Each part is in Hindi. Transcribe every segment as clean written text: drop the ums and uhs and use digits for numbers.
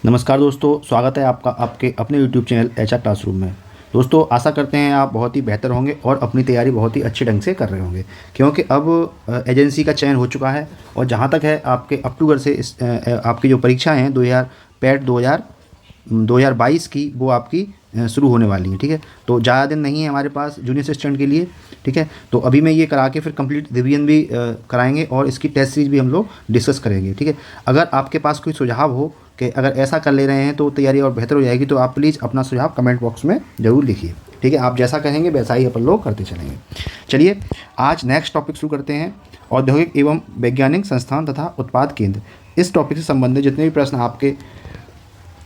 नमस्कार दोस्तों, स्वागत है आपका आपके अपने YouTube चैनल एचआर क्लासरूम में। दोस्तों, आशा करते हैं आप बहुत ही बेहतर होंगे और अपनी तैयारी बहुत ही अच्छे ढंग से कर रहे होंगे, क्योंकि अब एजेंसी का चयन हो चुका है। और जहां तक है आपके अक्टूबर से आपकी जो परीक्षाएं हैं 2022 की, वो आपकी शुरू होने वाली हैं। ठीक है, तो ज़्यादा दिन नहीं है हमारे पास जूनियर असिस्टेंट के लिए। ठीक है, तो अभी मैं ये करा के फिर कंप्लीट रिवीजन भी कराएंगे और इसकी टेस्ट सीरीज भी हम लोग डिस्कस करेंगे। ठीक है, अगर आपके पास कोई सुझाव हो कि अगर ऐसा कर ले रहे हैं तो तैयारी और बेहतर हो जाएगी, तो आप प्लीज़ अपना सुझाव कमेंट बॉक्स में ज़रूर लिखिए। ठीक है, आप जैसा कहेंगे वैसा ही अपन लोग करते चलेंगे। चलिए, आज नेक्स्ट टॉपिक शुरू करते हैं, औद्योगिक एवं वैज्ञानिक संस्थान तथा उत्पाद केंद्र। इस टॉपिक से संबंधित जितने भी प्रश्न आपके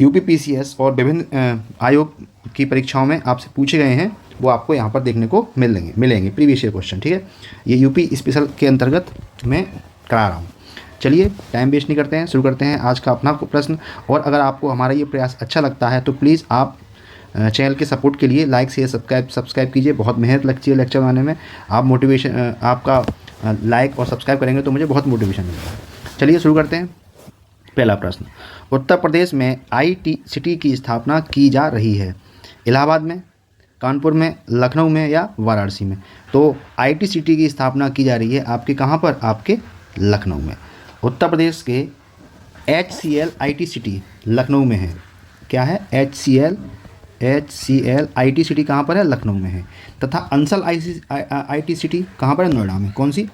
यूपीपीसीएस और विभिन्न आयोग की परीक्षाओं में आपसे पूछे गए हैं, वो आपको यहाँ पर देखने को मिलेंगे प्रीवियस ईयर क्वेश्चन। ठीक है, ये यूपी स्पेशल के अंतर्गत मैं करा रहा हूँ। चलिए, टाइम वेस्ट नहीं करते हैं, शुरू करते हैं आज का अपना प्रश्न। और अगर आपको हमारा ये प्रयास अच्छा लगता है तो प्लीज़ आप चैनल के सपोर्ट के लिए लाइक शेयर सब्सक्राइब कीजिए। बहुत मेहनत लगती है लेक्चर बनाने में। आप मोटिवेशन आपका लाइक और सब्सक्राइब करेंगे तो मुझे बहुत मोटिवेशन मिलता है। चलिए शुरू करते हैं। पहला प्रश्न, उत्तर प्रदेश में IT सिटी की स्थापना की जा रही है। इलाहाबाद में, कानपुर में, लखनऊ में या वाराणसी में? तो IT सिटी की स्थापना की जा रही है आपके कहाँ पर? आपके लखनऊ में। उत्तर प्रदेश के HCL IT सिटी लखनऊ में है। क्या है? HCL IT सिटी कहाँ पर है? लखनऊ में है। तथा अंसल IT सिटी कहाँ पर है? नोएडा में। कौन सी?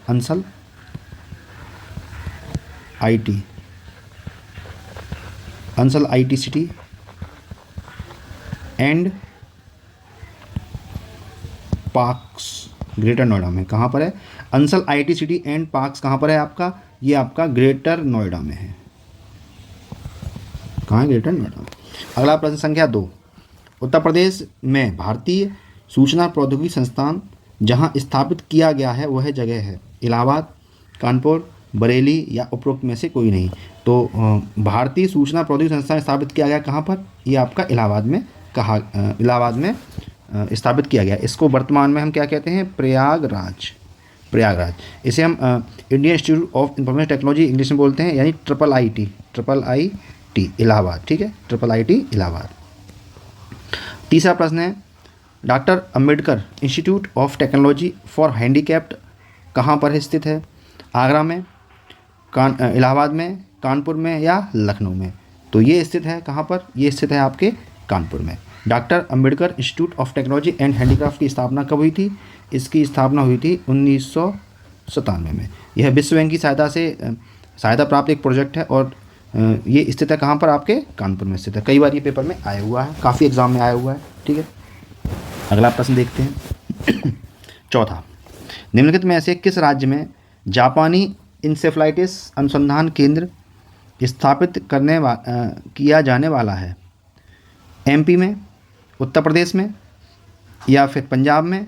Ansal IT city and parks greater Noida में। कहाँ पर है? Ansal IT city and parks कहाँ पर है आपका? ये आपका ग्रेटर नोएडा में है। कहाँ है? ग्रेटर नोएडा में। अगला प्रश्न संख्या 2, उत्तर प्रदेश में भारतीय सूचना प्रौद्योगिकी संस्थान जहाँ स्थापित किया गया है वह जगह है। इलाहाबाद, कानपुर, बरेली या उपरोक्त में से कोई नहीं? तो भारतीय सूचना प्रौद्योगिकी संस्थान स्थापित किया गया कहाँ पर? ये आपका इलाहाबाद में स्थापित किया गया। इसको वर्तमान में हम क्या कहते हैं? प्रयागराज। इसे हम Indian institute of information technology English में बोलते हैं, यानी IIT इलाहाबाद। ठीक है, IIT इलाहाबाद। तीसरा प्रश्न है, doctor Ambedkar institute of technology for handicapped कहाँ पर स्थित है? आगरा में, इलाहाबाद में, कानपुर में या लखनऊ में? तो ये स्थित है कहाँ पर? ये स्थित है आपके कानपुर में। Doctor Ambedkar institute of technology and handicraft की स्थापना कब हुई थी? इसकी स्थापना हुई थी 1997 में। यह विश्व बैंक की सहायता प्राप्त एक प्रोजेक्ट है और ये स्थित है कहाँ पर? आपके कानपुर में स्थित है। कई बार ये पेपर में आया हुआ है, काफ़ी एग्जाम में आया हुआ है। ठीक है, अगला प्रश्न देखते हैं। चौथा, निम्नलिखित में से किस राज्य में जापानी इंसेफ्लाइटिस अनुसंधान केंद्र स्थापित किया जाने वाला है? MP में, उत्तर प्रदेश में, या फिर पंजाब में,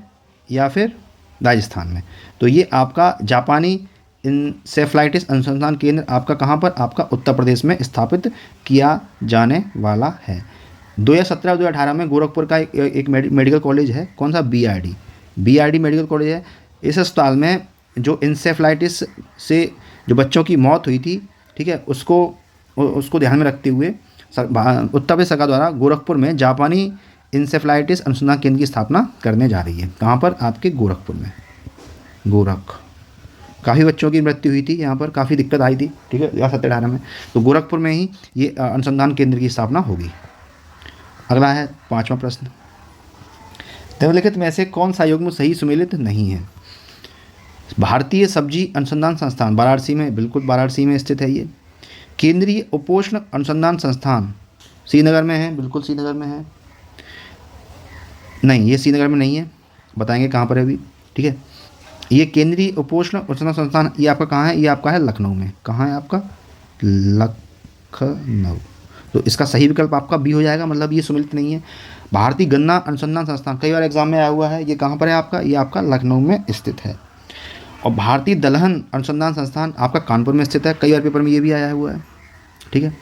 या फिर राजस्थान में? तो ये आपका जापानी इंसेफ्लाइटिस अनुसंधान केंद्र आपका कहाँ पर? आपका उत्तर प्रदेश में स्थापित किया जाने वाला है। 2017-2018 में गोरखपुर का एक मेडिकल कॉलेज है। कौन सा? BRD मेडिकल कॉलेज है। इस अस्पताल में जो इंसेफ्लाइटिस से जो बच्चों की मौत हुई थी, ठीक है, उसको ध्यान में रखते हुए उत्तर प्रदेश सरकार द्वारा गोरखपुर में जापानी इंसेफ्लाइटिस अनुसंधान केंद्र की स्थापना करने जा रही है। कहाँ पर? आपके गोरखपुर में। काफ़ी बच्चों की मृत्यु हुई थी यहाँ पर, काफ़ी दिक्कत आई थी। ठीक है, 2017-18 में। तो गोरखपुर में ही ये अनुसंधान केंद्र की स्थापना होगी। अगला है 5वां प्रश्न, निम्नलिखित में से कौन सा युग्म सही सुमेलित नहीं है? भारतीय सब्जी अनुसंधान संस्थान वाराणसी में, बिल्कुल वाराणसी में स्थित है ये। केंद्रीय उपोष्ण अनुसंधान संस्थान श्रीनगर में है, बिल्कुल श्रीनगर में है। नहीं, ये श्रीनगर में नहीं है, बताएंगे कहाँ पर है अभी। ठीक है, ये केंद्रीय उपोष्ण अनुसंधान संस्थान ये आपका कहाँ है? ये आपका है लखनऊ में। कहाँ है आपका? लखनऊ। तो इसका सही विकल्प आपका B हो जाएगा, मतलब ये सुमेलित नहीं है। भारतीय गन्ना अनुसंधान संस्थान कई बार एग्जाम में आया हुआ है, ये कहाँ पर है आपका? ये आपका लखनऊ में स्थित है। और भारतीय दलहन अनुसंधान संस्थान आपका कानपुर में स्थित है। कई बार पेपर में ये भी आया हुआ है। ठीक है,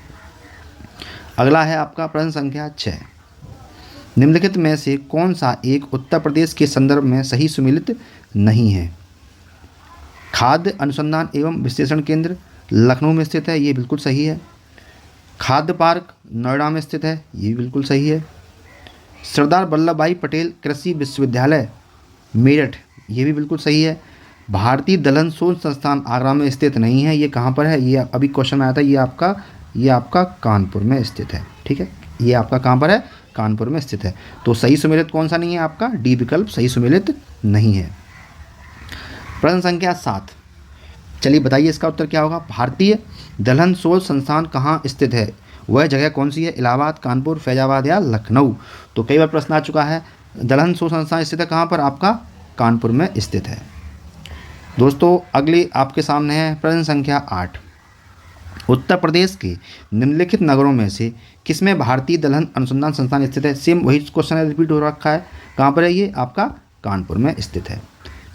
अगला है आपका प्रश्न संख्या 6, निम्नलिखित में से कौन सा एक उत्तर प्रदेश के संदर्भ में सही सुमेलित नहीं है? खाद्य अनुसंधान एवं विश्लेषण केंद्र लखनऊ में स्थित है, ये बिल्कुल सही है। खाद्य पार्क नोएडा में स्थित है, ये भी बिल्कुल सही है। सरदार वल्लभ भाई पटेल कृषि विश्वविद्यालय मेरठ, ये भी बिल्कुल सही है। भारतीय दलहन शोध संस्थान आगरा में स्थित नहीं है, ये कहाँ पर है, ये अभी क्वेश्चन में आया था, ये आपका कानपुर में स्थित है। ठीक है, ये आपका कहाँ पर है, कानपुर में स्थित है। तो सही सुमेलित कौन सा नहीं है, आपका डी विकल्प सही सुमेलित नहीं है। प्रश्न संख्या 7, चलिए बताइए इसका उत्तर क्या होगा। भारतीय दलहन शोध संस्थान कहाँ स्थित है, वह जगह कौन सी है, इलाहाबाद, कानपुर, फैजाबाद या लखनऊ। तो कई बार प्रश्न आ चुका है, दलहन शोध संस्थान स्थित है कहाँ पर, आपका कानपुर में स्थित है। दोस्तों अगली आपके सामने है प्रश्न संख्या 8, उत्तर प्रदेश के निम्नलिखित नगरों में से किसमें भारतीय दलहन अनुसंधान संस्थान स्थित है। सेम वही क्वेश्चन रिपीट हो रखा है, कहाँ पर है ये, आपका कानपुर में स्थित है।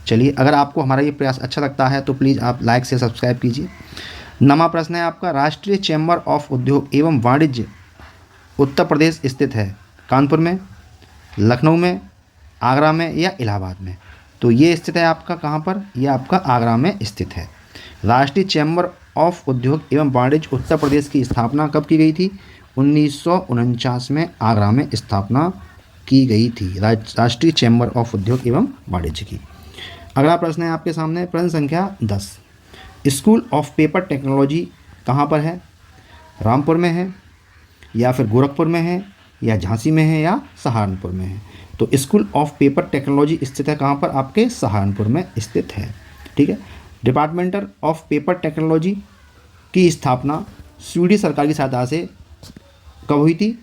चलिए, अगर आपको हमारा ये प्रयास अच्छा लगता है तो प्लीज़ आप लाइक से सब्सक्राइब कीजिए। नवा प्रश्न है आपका, राष्ट्रीय चैम्बर ऑफ उद्योग एवं वाणिज्य उत्तर प्रदेश स्थित है कानपुर में, लखनऊ में, आगरा में या इलाहाबाद में। तो ये स्थित है आपका कहाँ पर, ये आपका आगरा में स्थित है। राष्ट्रीय चैम्बर ऑफ उद्योग एवं वाणिज्य उत्तर प्रदेश की स्थापना कब की गई थी, 1949 में आगरा में स्थापना की गई थी, राष्ट्रीय चैम्बर ऑफ उद्योग एवं वाणिज्य की। अगला प्रश्न है आपके सामने प्रश्न संख्या 10, स्कूल ऑफ पेपर टेक्नोलॉजी कहाँ पर है, रामपुर में है या फिर गोरखपुर में है या झांसी में है या सहारनपुर में है। तो स्कूल ऑफ पेपर टेक्नोलॉजी स्थित है कहाँ पर, आपके सहारनपुर में स्थित है। ठीक है, डिपार्टमेंटल ऑफ पेपर टेक्नोलॉजी की स्थापना स्वीडिश सरकार की सहायता से कब हुई थी,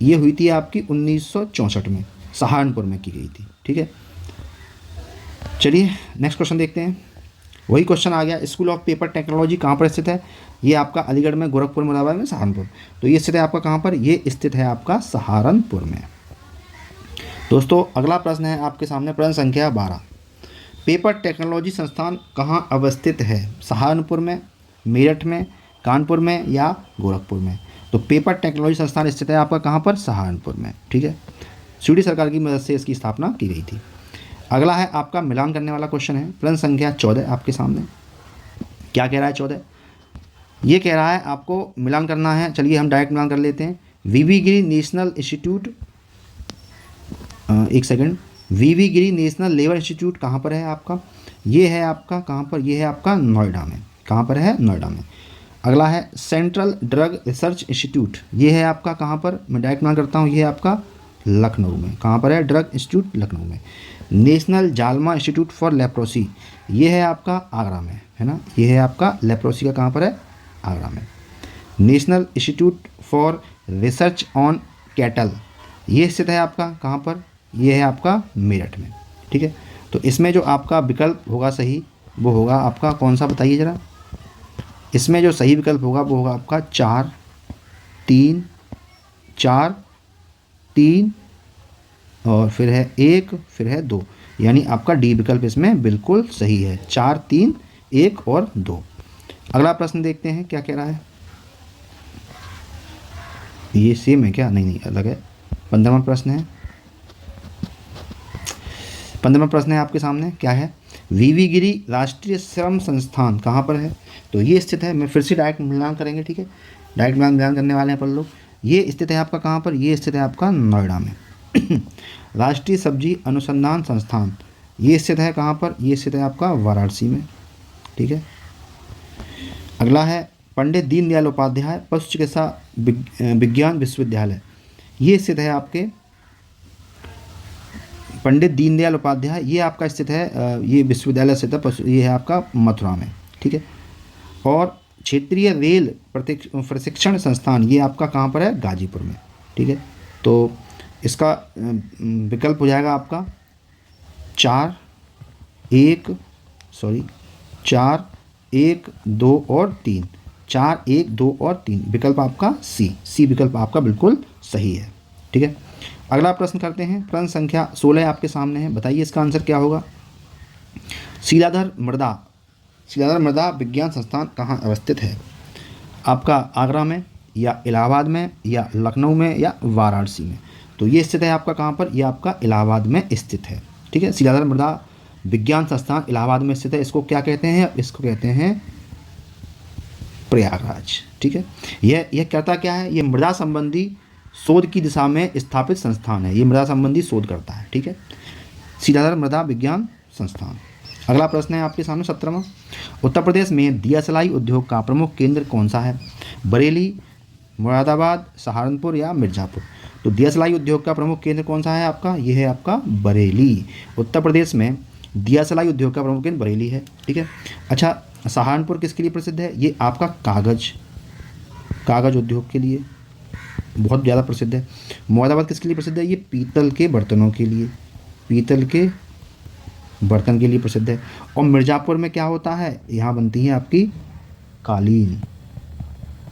ये हुई थी आपकी 1964 में, सहारनपुर में की गई थी। ठीक है, चलिए नेक्स्ट क्वेश्चन देखते हैं। वही क्वेश्चन आ गया, स्कूल ऑफ पेपर टेक्नोलॉजी कहाँ पर स्थित है, ये आपका अलीगढ़ में, गोरखपुर, मुरादाबाद में, सहारनपुर। तो ये स्थित है आपका कहाँ पर, ये स्थित है आपका सहारनपुर में। दोस्तों अगला प्रश्न है आपके सामने प्रश्न संख्या 12, पेपर टेक्नोलॉजी संस्थान कहाँ अवस्थित है, सहारनपुर में, मेरठ में, कानपुर में या गोरखपुर में। तो पेपर टेक्नोलॉजी संस्थान स्थित है आपका कहाँ पर, सहारनपुर में। ठीक है, स्वीडिश सरकार की मदद से इसकी स्थापना की गई थी। अगला है आपका मिलान करने वाला क्वेश्चन है, प्रश्न संख्या 14 आपके सामने। क्या कह रहा है 14, ये कह रहा है आपको मिलान करना है। चलिए हम डायरेक्ट मिलान कर लेते हैं। वीवी गिरी नेशनल इंस्टीट्यूट, एक सेकंड, वीवी गिरी नेशनल लेबर इंस्टीट्यूट कहाँ पर है आपका, ये है आपका कहाँ पर, ये है आपका नोएडा में। कहाँ पर है, नोएडा में। अगला है सेंट्रल ड्रग रिसर्च इंस्टीट्यूट, ये है आपका कहाँ पर, मैं डायरेक्ट मिलान करता हूँ, ये है आपका लखनऊ में। कहाँ पर है, ड्रग इंस्टीट्यूट लखनऊ में। नेशनल जालमा इंस्टीट्यूट फॉर लेप्रोसी, ये है आपका आगरा में, है ना, ये है आपका लेप्रोसी का कहाँ पर है, आगरा में। National institute for research on cattle, ये स्थित है आपका कहाँ पर, ये है आपका मेरठ में। ठीक है, तो इसमें जो आपका विकल्प होगा सही, वो होगा आपका कौन सा, बताइए ज़रा। इसमें जो सही विकल्प होगा वो होगा आपका 4 3 4 3 और फिर है 1, फिर है 2, यानी आपका डी विकल्प इसमें बिल्कुल सही है, 4 3 1 और 2। अगला प्रश्न देखते हैं क्या कह रहा है। ये सेम है क्या, नहीं अलग है। 15वां प्रश्न है, 15वां प्रश्न है आपके सामने, क्या है, वीवी गिरी राष्ट्रीय श्रम संस्थान कहाँ पर है। तो ये स्थित है, मैं फिर से डायरेक्ट मिलान करेंगे। ठीक है, डायरेक्ट मिलान करने वाले हैं अपन लोग। ये स्थित है आपका कहाँ पर, ये स्थित है आपका नोएडा में। राष्ट्रीय सब्जी अनुसंधान संस्थान, ये स्थित है कहाँ पर, ये स्थित है आपका वाराणसी में। ठीक है, अगला है पंडित दीनदयाल उपाध्याय पशु चिकित्सा विज्ञान विश्वविद्यालय, ये स्थित है आपके पंडित दीनदयाल उपाध्याय, ये आपका स्थित है, ये विश्वविद्यालय स्थित है पशु, ये है आपका मथुरा में। ठीक है, और क्षेत्रीय रेल प्रशिक्षण संस्थान, ये आपका कहाँ पर है, गाजीपुर में। ठीक है, तो इसका विकल्प हो जाएगा आपका 4 1 2 और 3, 4 1 2 और 3, विकल्प आपका सी विकल्प आपका बिल्कुल सही है। ठीक है, अगला प्रश्न करते हैं, प्रश्न संख्या 16 आपके सामने है, बताइए इसका आंसर क्या होगा। शीलाधर मृदा विज्ञान संस्थान कहाँ अवस्थित है, आपका आगरा में या इलाहाबाद में या लखनऊ में या वाराणसी में। तो ये स्थित है आपका कहाँ पर, ये आपका इलाहाबाद में स्थित है। ठीक है, शीलाधर मृदा विज्ञान संस्थान इलाहाबाद में स्थित है। इसको क्या कहते हैं, इसको कहते हैं प्रयागराज। ठीक है, यह करता क्या है, ये मृदा संबंधी शोध की दिशा में स्थापित संस्थान है, ये मृदा संबंधी शोध करता है। ठीक है, सीताधर मृदा विज्ञान संस्थान। अगला प्रश्न है आपके सामने 17वां, उत्तर प्रदेश में दियासलाई उद्योग का प्रमुख केंद्र कौन सा है, बरेली, मुरादाबाद, सहारनपुर या मिर्ज़ापुर। तो दियासलाई उद्योग का प्रमुख केंद्र कौन सा है आपका, ये है आपका बरेली। उत्तर प्रदेश में दियासलाई उद्योग का प्रमुख केंद्र बरेली है। ठीक है, अच्छा सहारनपुर किसके लिए प्रसिद्ध है, ये आपका कागज़ उद्योग के लिए बहुत ज़्यादा प्रसिद्ध है। मुरादाबाद किसके लिए प्रसिद्ध है, ये पीतल के बर्तनों के लिए, पीतल के बर्तन के लिए प्रसिद्ध है। और मिर्ज़ापुर में क्या होता है, यहाँ बनती है आपकी कालीन,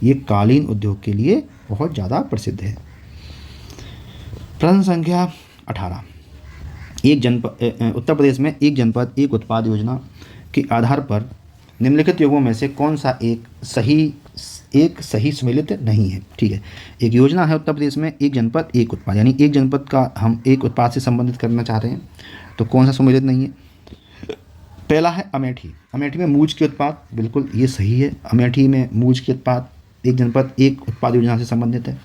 ये कालीन उद्योग के लिए बहुत ज़्यादा प्रसिद्ध है। प्रश्न संख्या 18, एक जनपद, उत्तर प्रदेश में एक जनपद एक उत्पाद योजना के आधार पर निम्नलिखित योजनाओं में से कौन सा एक सही सम्मिलित नहीं है। ठीक है, एक योजना है उत्तर प्रदेश में एक जनपद एक उत्पाद, यानी एक जनपद का हम एक उत्पाद से संबंधित करना चाह रहे हैं, तो कौन सा सम्मिलित नहीं है। पहला है अमेठी, अमेठी में मूज के उत्पाद, बिल्कुल ये सही है, अमेठी में मूज के उत्पाद एक जनपद एक उत्पाद योजना से संबंधित है।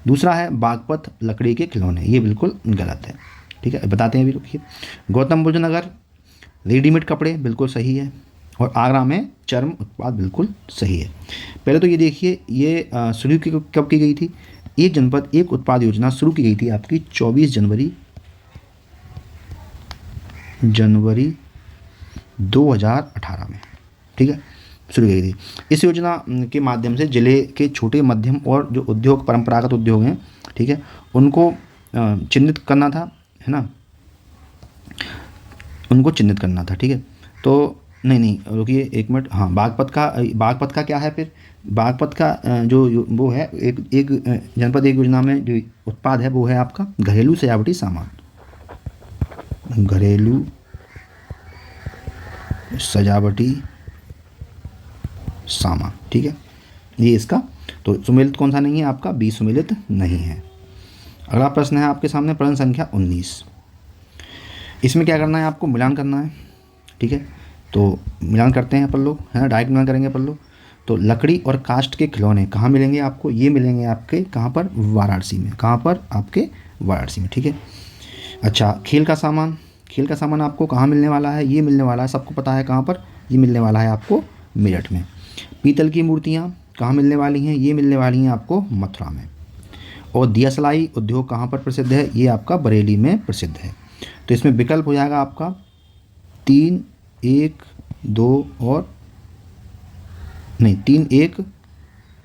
दूसरा है बागपत लकड़ी के खिलौने, ये बिल्कुल गलत है। ठीक है, बताते हैं अभी, रुकिए। गौतम बुद्ध नगर रेडीमेड कपड़े, बिल्कुल सही है। और आगरा में चर्म उत्पाद, बिल्कुल सही है। पहले तो ये देखिए, ये शुरू कब की गई थी, एक जनपद एक उत्पाद योजना शुरू की गई थी आपकी 24 जनवरी 2018 में। ठीक है, शुरू की गई थी। इस योजना के माध्यम से जिले के छोटे मध्यम और जो उद्योग परंपरागत उद्योग हैं, ठीक है, उनको चिन्हित करना था, है ना, उनको चिन्हित करना था। ठीक है, तो नहीं रुकिए एक मिनट, हाँ बागपत का क्या है फिर, बागपत का जो वो है एक जनपद एक योजना में जो उत्पाद है वो है आपका घरेलू सजावटी सामान, घरेलू सजावटी सामान। ठीक है, ये इसका तो सुमेलित कौन सा नहीं है आपका, बी सुमेलित नहीं है। अगला प्रश्न है आपके सामने प्रश्न संख्या 19, इसमें क्या करना है आपको, मिलान करना है। ठीक है, तो मिलान करते हैं अपन लोग, है ना, डायरेक्ट मिलान करेंगे अपन लोग। तो लकड़ी और काष्ठ के खिलौने कहाँ मिलेंगे आपको, ये मिलेंगे आपके कहाँ पर, वाराणसी में। कहाँ पर, आपके वाराणसी में। ठीक है, अच्छा खेल का सामान आपको कहाँ मिलने वाला है, ये मिलने वाला है, सबको पता है कहाँ पर, ये मिलने वाला है आपको मेरठ में। पीतल की मूर्तियाँ कहाँ मिलने वाली हैं, ये मिलने वाली हैं आपको मथुरा में। और दियासलाई उद्योग कहाँ पर प्रसिद्ध है, ये आपका बरेली में प्रसिद्ध है। तो इसमें विकल्प हो जाएगा आपका 3, 1, 2 और नहीं 3, 1,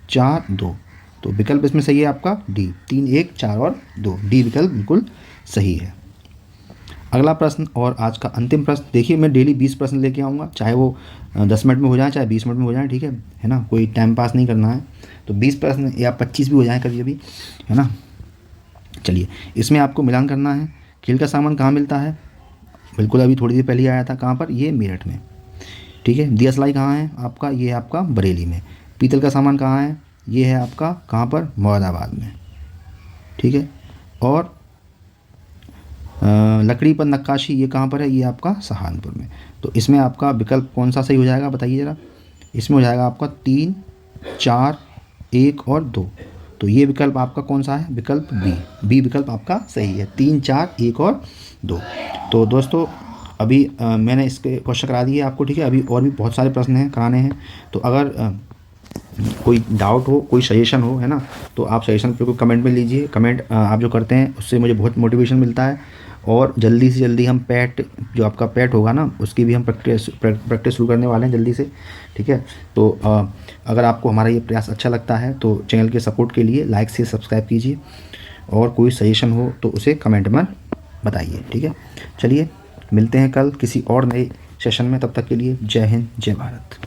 4, 2। तो विकल्प इसमें सही है आपका डी, 3, 1, 4 और 2, डी विकल्प बिल्कुल सही है। अगला प्रश्न और आज का अंतिम प्रश्न, देखिए मैं डेली 20 प्रश्न लेके आऊँगा, चाहे वो 10 मिनट में हो जाए चाहे 20 मिनट में हो जाए। ठीक है ना, कोई टाइम पास नहीं करना है। तो 20 प्रश्न या 25 भी हो जाए कभी कभी, है ना। चलिए, इसमें आपको मिलान करना है। खेल का सामान कहाँ मिलता है, बिल्कुल अभी थोड़ी देर पहले आया था, कहाँ पर, ये मेरठ में। ठीक है, दियासलाई कहाँ है आपका, ये है आपका बरेली में। पीतल का सामान कहाँ है, ये है आपका कहाँ पर, मुरादाबाद में। ठीक है, और लकड़ी पर नक्काशी ये कहाँ पर है, ये आपका सहारनपुर में। तो इसमें आपका विकल्प कौन सा सही हो जाएगा, बताइए ज़रा। इसमें हो जाएगा आपका 3, 4, 1 और 2। तो ये विकल्प आपका कौन सा है, विकल्प बी विकल्प आपका सही है, 3, 4, 1 और 2। तो दोस्तों अभी मैंने इसके क्वेश्चन करा दिए आपको। ठीक है, अभी और भी बहुत सारे प्रश्न हैं कराने हैं। तो अगर कोई डाउट हो, कोई सजेशन हो, है ना, तो आप सजेशन बिल्कुल कमेंट में लीजिए। कमेंट आप जो करते हैं उससे मुझे बहुत मोटिवेशन मिलता है। और जल्दी से जल्दी हम पैट, जो आपका पैट होगा ना, उसकी भी हम प्रैक्टिस शुरू करने वाले हैं जल्दी से। ठीक है, तो अगर आपको हमारा ये प्रयास अच्छा लगता है तो चैनल के सपोर्ट के लिए लाइक से सब्सक्राइब कीजिए, और कोई सजेशन हो तो उसे कमेंट में बताइए। ठीक है, चलिए मिलते हैं कल किसी और नए सेशन में, तब तक के लिए जय हिंद, जय भारत।